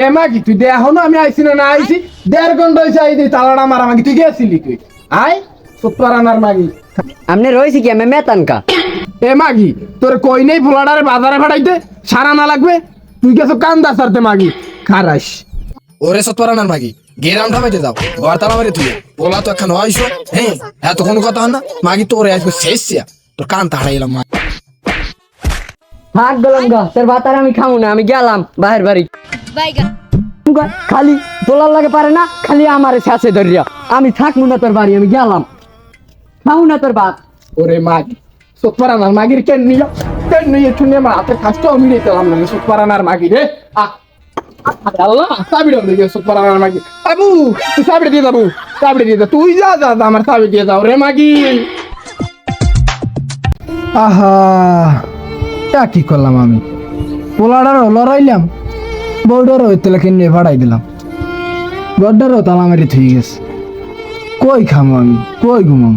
এ মাগি তুই দে এখনো আমি আইছি না আইছি 1.5 ঘন্টা হয়েছে আই তালাটা মারা মাগি তুই গেছিলি তুই আয় সুপারানার মাগি আমনে রয়েছি কি আমি মেতানকা এ মাগি তোর কই নেই পোলাডারে বাজারে ফাটাইতে সারা না লাগবে তুই গেছো কান্দা সারতে মাগি খারাস ওরে সতরানার মাগি গেরাম ঢাবাইতে যাও ঘর তালা মারি তুই বলা তো এখন হয়ছো হ্যাঁ এত কোনো কথা হয় না মাগি তোরে আজকে শেষ তোর কান তাড়াইলাম মা থাক গেলাম গা তোর ভাত আর আমি খাবো না আমি গেলাম বাহির বাড়ি খালি তোলার লাগে পারে না খালি আমারে শেষে ধরিয়া আমি থাকবো না তোর বাড়ি আমি গেলাম খাবো না তোর ভাত ওরে মাগি সুপারানার মাগির কেন নিয়ে শুনে আমার হাতে কাজটাও মিলিয়ে দিলাম না সুপারানার মাগি রে আল্লাহ সাবির দিকে সুপারানার মাগি বাবু তুই সাবির দিয়ে যাবো সাবির দিয়ে যা তুই যা আমার সাবির দিয়ে যাও রে মাগি আহা তা কি করলাম আমি পোলাডারও লড়াইলাম বউডারও তেলাকে নিয়ে ভাড়াই দিলাম গড্ডারও তালা মারি থুই গেছে কই খামো আমি কই ঘুমাম